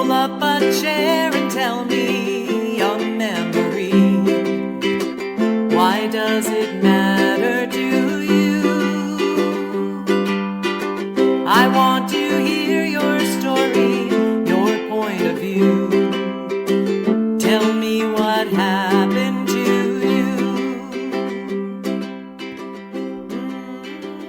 Roll up a chair and tell me a memory. Why does it matter to you? I want to hear your story, your point of view. Tell me what happened to you.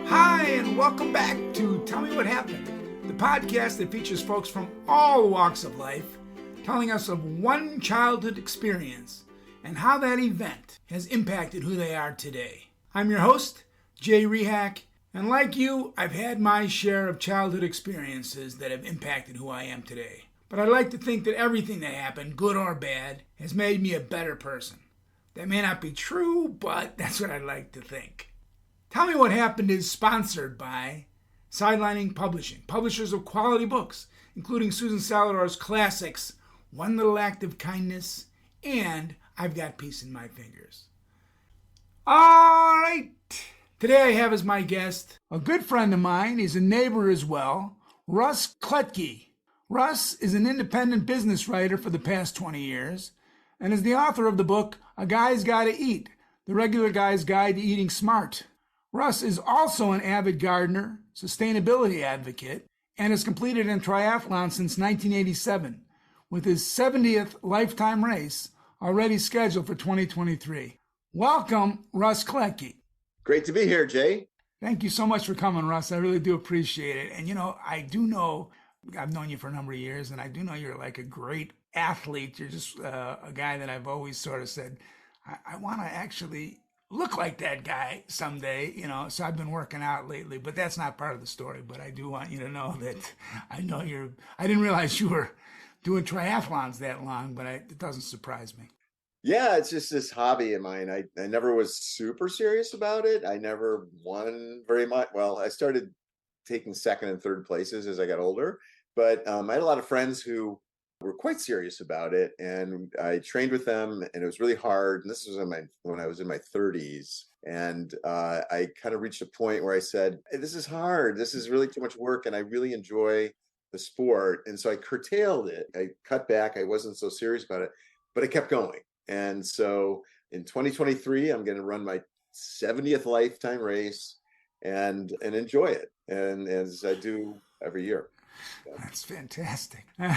Hi, and welcome back to Tell Me What Happened, the podcast that features folks from all walks of life telling us of one childhood experience and how that event has impacted who they are today. I'm your host, Jay Rehack, and like you, I've had my share of childhood experiences that have impacted who I am today. But I like to think that everything that happened, good or bad, has made me a better person. That may not be true, but that's what I like to think. Tell Me What Happened is sponsored by Sidelining Publishing, publishers of quality books, including Susan Salidor's classics, One Little Act of Kindness, and I've Got Peace in My Fingers. All right. Today I have as my guest a good friend of mine. He's a neighbor as well, Russ Klettke. Russ is an independent business writer for the past 20 years and is the author of the book, A Guy's Gotta Eat, The Regular Guy's Guide to Eating Smart. Russ is also an avid gardener, sustainability advocate, and has completed a triathlon since 1987, with his 70th lifetime race already scheduled for 2023. Welcome, Russ Klettke. Great to be here, Jay. Thank you so much for coming, Russ. I really do appreciate it. And I do know, I've known you for a number of years, and I do know you're like a great athlete. You're just a guy that I've always sort of said, I want to actually look like that guy someday, so I've been working out lately, but that's not part of the story. But I do want you to know that I didn't realize you were doing triathlons that long, but it doesn't surprise me. Yeah, it's just this hobby of mine. I never was super serious about it. I never won very much. Well, I started taking second and third places as I got older, but I had a lot of friends who were quite serious about it, and I trained with them, and it was really hard. And this was when I was in my 30s, and I kind of reached a point where I said, hey, this is hard. This is really too much work, and I really enjoy the sport. And so I curtailed it. I cut back. I wasn't so serious about it, but I kept going. And so in 2023, I'm going to run my 70th lifetime race and enjoy it, and as I do every year. That's fantastic. The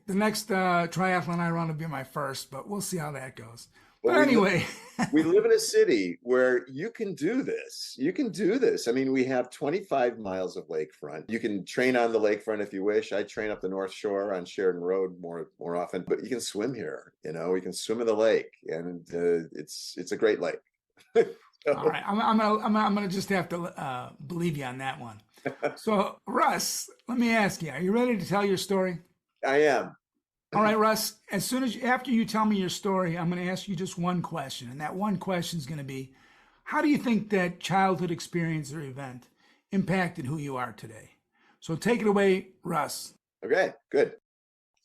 next triathlon I run will be my first, but we'll see how that goes. But anyway. We live in a city where you can do this. You can do this. I mean, we have 25 miles of lakefront. You can train on the lakefront if you wish. I train up the North Shore on Sheridan Road more often, but you can swim here. We can swim in the lake, and it's a great lake. All right, I'm gonna just have to believe you on that one. So, Russ, let me ask you: are you ready to tell your story? I am. All right, Russ. After you tell me your story, I'm going to ask you just one question, and that one question is going to be: how do you think that childhood experience or event impacted who you are today? So, take it away, Russ. Okay, good.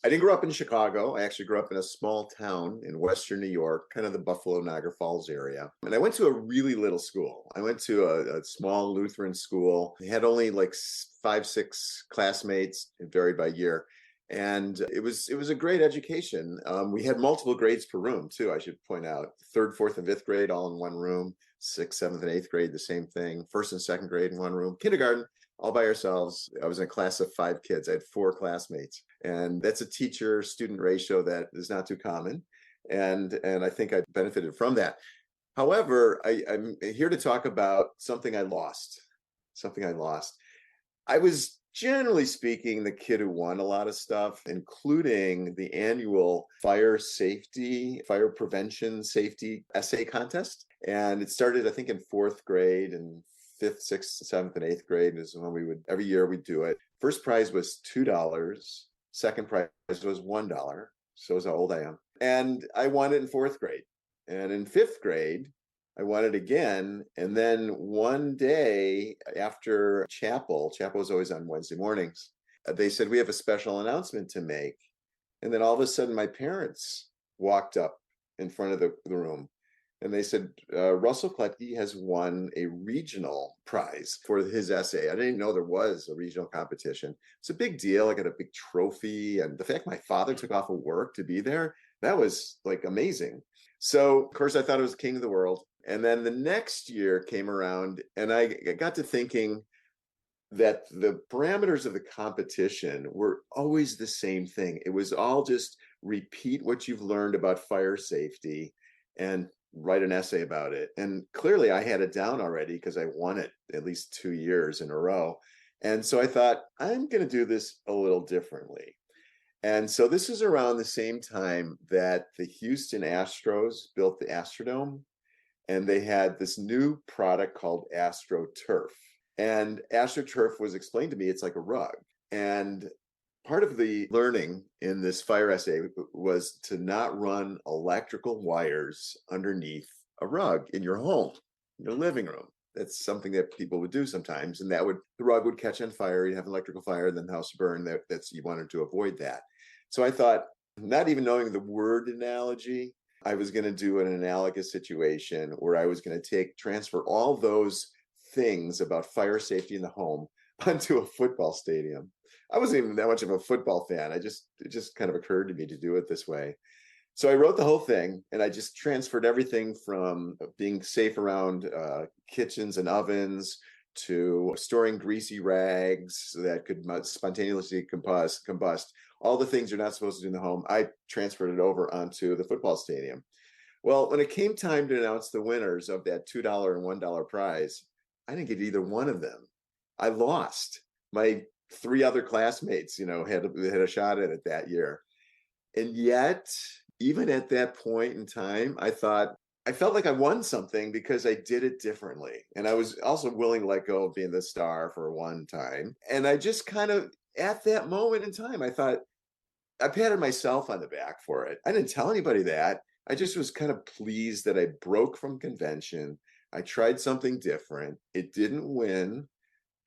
I didn't grow up in Chicago. I actually grew up in a small town in Western New York, kind of the Buffalo, Niagara Falls area. And I went to a really little school. I went to a small Lutheran school. I had only like 5, 6 classmates. It varied by year. And it was a great education. We had multiple grades per room, too, I should point out. 3rd, 4th, and 5th grade all in one room. 6th, 7th, and 8th grade, the same thing. 1st and 2nd grade in one room. Kindergarten, all by ourselves. I was in a class of 5 kids. I had 4 classmates. And that's a teacher-student ratio that is not too common. And I think I benefited from that. However, I'm here to talk about something I lost. I was, generally speaking, the kid who won a lot of stuff, including the annual fire prevention safety essay contest. And it started, I think, in 4th grade, and 5th, 6th, 7th, and 8th grade is when every year we'd do it. First prize was $2. Second prize was $1. Shows how old I am. And I won it in 4th grade. And in 5th grade, I won it again. And then one day after chapel was always on Wednesday mornings, they said, we have a special announcement to make. And then all of a sudden, my parents walked up in front of the room. And they said, Russell Klettke has won a regional prize for his essay. I didn't even know there was a regional competition. It's a big deal. I got a big trophy. And the fact my father took off of work to be there, that was like amazing. So, of course, I thought I was king of the world. And then the next year came around and I got to thinking that the parameters of the competition were always the same thing. It was all just repeat what you've learned about fire safety and write an essay about it. And clearly I had it down already because I won it at least 2 years in a row. And so I thought, I'm going to do this a little differently. And so this is around the same time that the Houston Astros built the Astrodome, and they had this new product called AstroTurf. And AstroTurf was explained to me, it's like a rug. And part of the learning in this fire essay was to not run electrical wires underneath a rug in your home, in your living room. That's something that people would do sometimes. And the rug would catch on fire, you'd have an electrical fire, and then the house would burn. You wanted to avoid that. So I thought, not even knowing the word analogy, I was going to do an analogous situation where I was going to transfer all those things about fire safety in the home onto a football stadium. I wasn't even that much of a football fan. It just kind of occurred to me to do it this way. So I wrote the whole thing, and I just transferred everything from being safe around kitchens and ovens to storing greasy rags that could spontaneously combust. All the things you're not supposed to do in the home, I transferred it over onto the football stadium. Well, when it came time to announce the winners of that $2 and $1 prize, I didn't get either one of them. I lost. My 3 other classmates, had a shot at it that year. And yet, even at that point in time, I felt like I won something because I did it differently. And I was also willing to let go of being the star for one time. And I just kind of, at that moment in time, I thought, I patted myself on the back for it. I didn't tell anybody that. I just was kind of pleased that I broke from convention. I tried something different. It didn't win.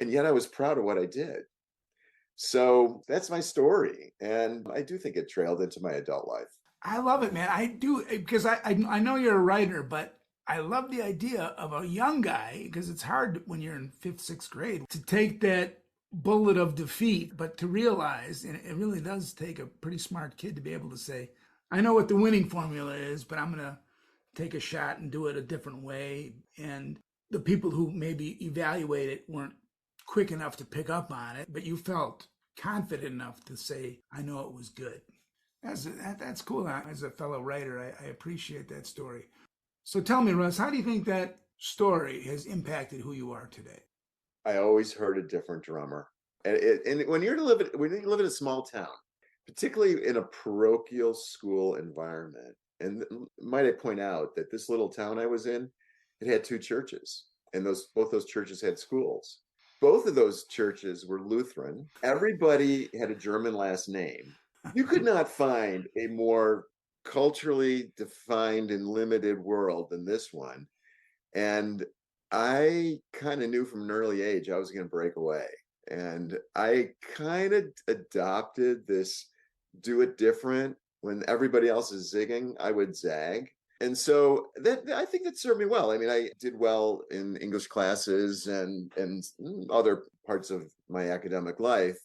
And yet I was proud of what I did. So that's my story. And I do think it trailed into my adult life. I love it, man. I do, because I know you're a writer, but I love the idea of a young guy, because it's hard when you're in 5th, 6th grade to take that bullet of defeat, but to realize, and it really does take a pretty smart kid to be able to say, I know what the winning formula is, but I'm going to take a shot and do it a different way. And the people who maybe evaluate it weren't quick enough to pick up on it, but you felt confident enough to say, I know it was good. That's cool. As a fellow writer, I appreciate that story. So tell me, Russ, how do you think that story has impacted who you are today? I always heard a different drummer. And when you live in a small town, particularly in a parochial school environment, and might I point out that this little town I was in, it had 2 churches, and both those churches had schools. Both of those churches were Lutheran. Everybody had a German last name. You could not find a more culturally defined and limited world than this one. And I kind of knew from an early age I was going to break away. And I kind of adopted this do it different. When everybody else is zigging, I would zag. And so I think that served me well. I mean, I did well in English classes and other parts of my academic life.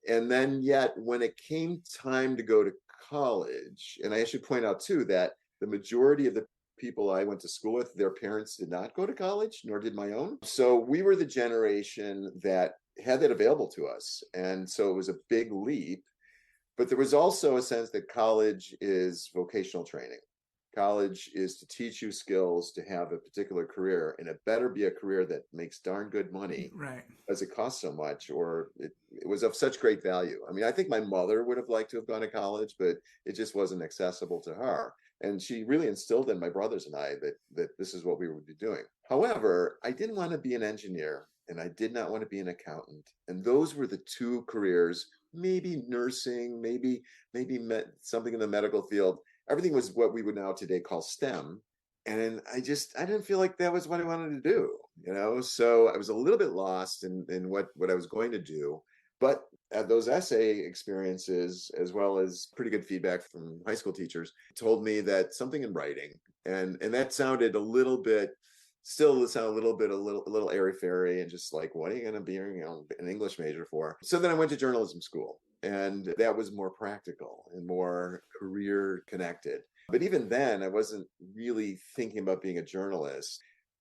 And then yet when it came time to go to college, and I should point out too that the majority of the people I went to school with, their parents did not go to college, nor did my own. So we were the generation that had that available to us. And so it was a big leap. But there was also a sense that college is vocational training. College is to teach you skills to have a particular career, and it better be a career that makes darn good money, right? Because it costs so much, or it was of such great value. I mean, I think my mother would have liked to have gone to college, but it just wasn't accessible to her. And she really instilled in my brothers and I that this is what we would be doing. However, I didn't want to be an engineer, and I did not want to be an accountant. And those were the 2 careers, maybe nursing, maybe something in the medical field. Everything was what we would now today call STEM. And I didn't feel like that was what I wanted to do, So I was a little bit lost in what I was going to do. But those essay experiences, as well as pretty good feedback from high school teachers, told me that something in writing And that sounded a little bit, still sound a little airy fairy, and just like, what are you going to be, an English major for? So then I went to journalism school, and that was more practical and more career connected. But even then, I wasn't really thinking about being a journalist.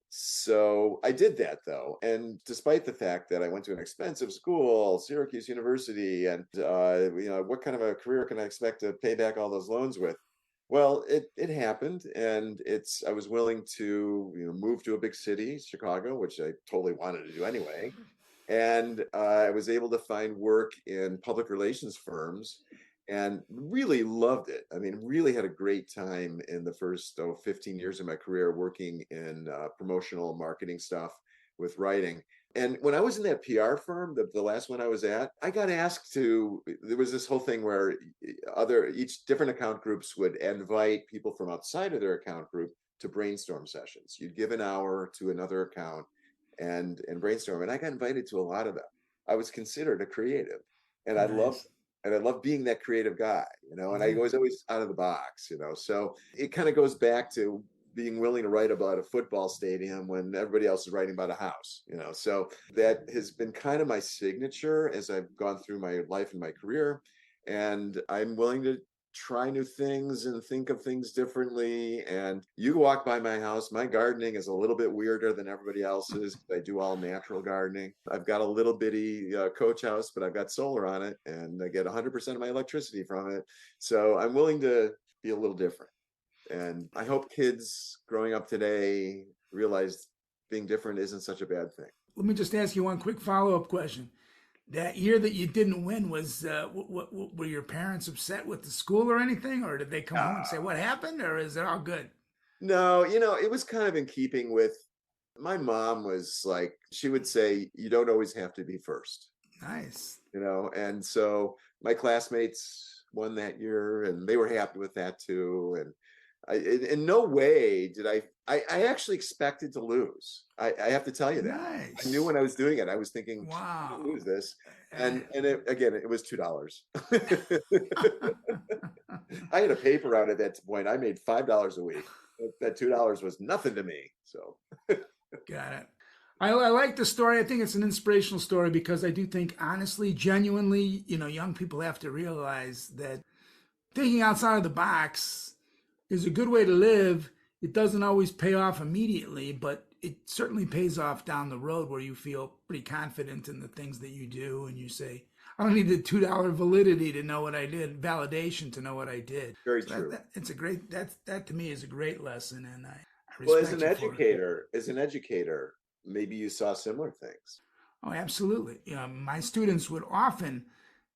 So I did that though. And despite the fact that I went to an expensive school, Syracuse University, and what kind of a career can I expect to pay back all those loans with? Well, it happened, and I was willing to move to a big city, Chicago, which I totally wanted to do anyway. And I was able to find work in public relations firms and really loved it. I mean, really had a great time in the first 15 years of my career working in promotional marketing stuff with writing. And when I was in that PR firm, the last one I was at, I got asked there was this whole thing where each different account groups would invite people from outside of their account group to brainstorm sessions. You'd give an hour to another account and brainstorm. And I got invited to a lot of them. I was considered a creative, and Nice. I love being that creative guy, and I was always out of the box, so it kind of goes back to being willing to write about a football stadium when everybody else is writing about a house, so that has been kind of my signature as I've gone through my life and my career. And I'm willing to try new things and think of things differently. And you walk by my house, my gardening is a little bit weirder than everybody else's. I do all natural gardening. I've got a little bitty coach house, but I've got solar on it, and I get 100% of my electricity from it. So I'm willing to be a little different. And I hope kids growing up today realize being different isn't such a bad thing. Let me just ask you one quick follow-up question. That year that you didn't win, were your parents upset with the school or anything? Or did they come home and say, what happened? Or is it all good? No, it was kind of in keeping with, my mom was like, she would say, you don't always have to be first. Nice. And so my classmates won that year, and they were happy with that too. And in no way did I actually expected to lose. I have to tell you that. Nice. I knew when I was doing it, I was thinking, wow, I'm gonna lose this. And it was $2. I had a paper route at that point. I made $5 a week. That $2 was nothing to me. So got it. I like the story. I think it's an inspirational story because I do think, honestly, genuinely, young people have to realize that thinking outside of the box is a good way to live. It doesn't always pay off immediately, but it certainly pays off down the road where you feel pretty confident in the things that you do. And you say, I don't need the $2 validity to know what I did, validation to know what I did. Very true. It's a great, that to me is a great lesson. And I respect well, as an educator, maybe you saw similar things. Oh, absolutely. My students would often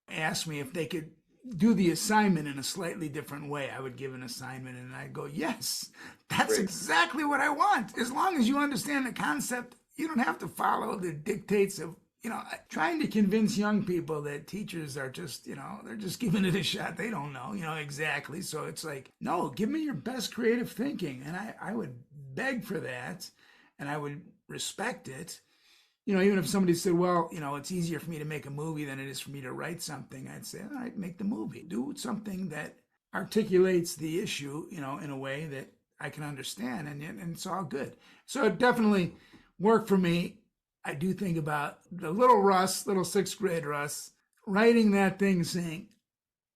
ask me if they could do the assignment in a slightly different way. I would give an assignment and I'd go, yes, that's Great. exactly what I want. As long as you understand the concept, you don't have to follow the dictates of, trying to convince young people that teachers are just, they're just giving it a shot. They don't know, exactly. So it's like, no, give me your best creative thinking. And I would beg for that, and I would respect it. Even if somebody said, well, it's easier for me to make a movie than it is for me to write something, I'd say, all right, make the movie. Do something that articulates the issue, in a way that I can understand, and it's all good. So it definitely worked for me. I do think about the little sixth grade Russ, writing that thing saying,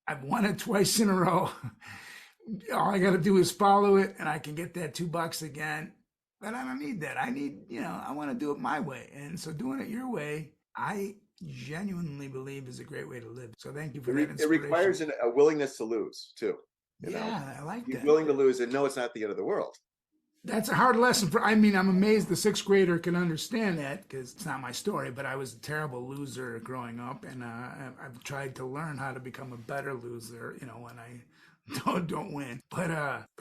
I've won it twice in a row. All I got to do is follow it, and I can get that $2 again. But I don't need that. I need, I want to do it my way. And so doing it your way, I genuinely believe is a great way to live. So thank you for that inspiration. It requires a willingness to lose too. I like that. You're willing to lose and know it's not the end of the world. That's a hard lesson I'm amazed the sixth grader can understand that, because it's not my story, but I was a terrible loser growing up. And I've tried to learn how to become a better loser, when I don't win. But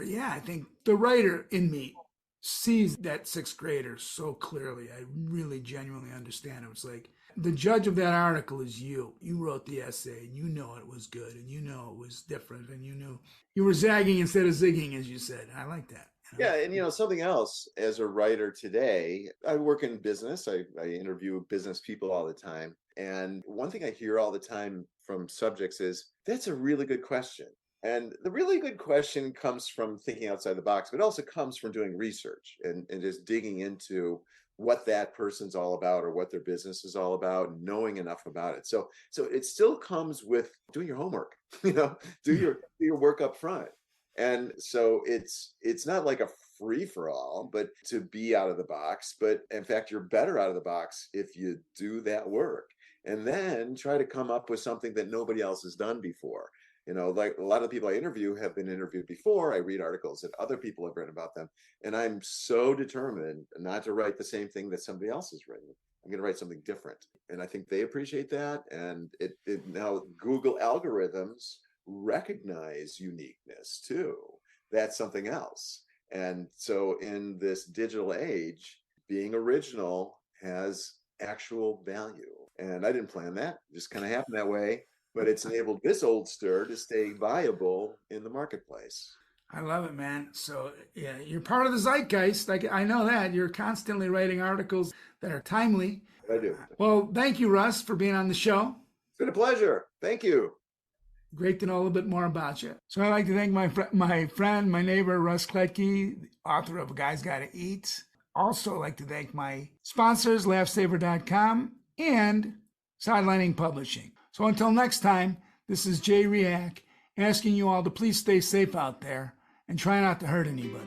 yeah, I think the writer in me sees that sixth grader so clearly. I really genuinely understand. It was like, the judge of that article is you. You wrote the essay, and it was good, and it was different, and you were zagging instead of zigging, as you said. I like that. Yeah, and something else, as a writer today, I work in business. I interview business people all the time. And one thing I hear all the time from subjects is, that's a really good question. And the really good question comes from thinking outside the box, but it also comes from doing research and just digging into what that person's all about or what their business is all about, and knowing enough about it. So it still comes with doing your homework, do your work up front. And so it's not like a free for all, but to be out of the box. But in fact, you're better out of the box if you do that work and then try to come up with something that nobody else has done before. Like a lot of the people I interview have been interviewed before. I read articles that other people have written about them. And I'm so determined not to write the same thing that somebody else has written. I'm going to write something different. And I think they appreciate that. And it now Google algorithms recognize uniqueness too. That's something else. And so in this digital age, being original has actual value. And I didn't plan that. It just kind of happened that way. But it's enabled this oldster to stay viable in the marketplace. I love it, man. So yeah, you're part of the zeitgeist. Like, I know that. You're constantly writing articles that are timely. I do. Well, thank you, Russ, for being on the show. It's been a pleasure. Thank you. Great to know a little bit more about you. So I'd like to thank my friend, my neighbor, Russ Klettke, author of A Guy's Gotta Eat. Also like to thank my sponsors, laughsaver.com and Sidelining Publishing. So until next time, this is Jay Riak asking you all to please stay safe out there and try not to hurt anybody.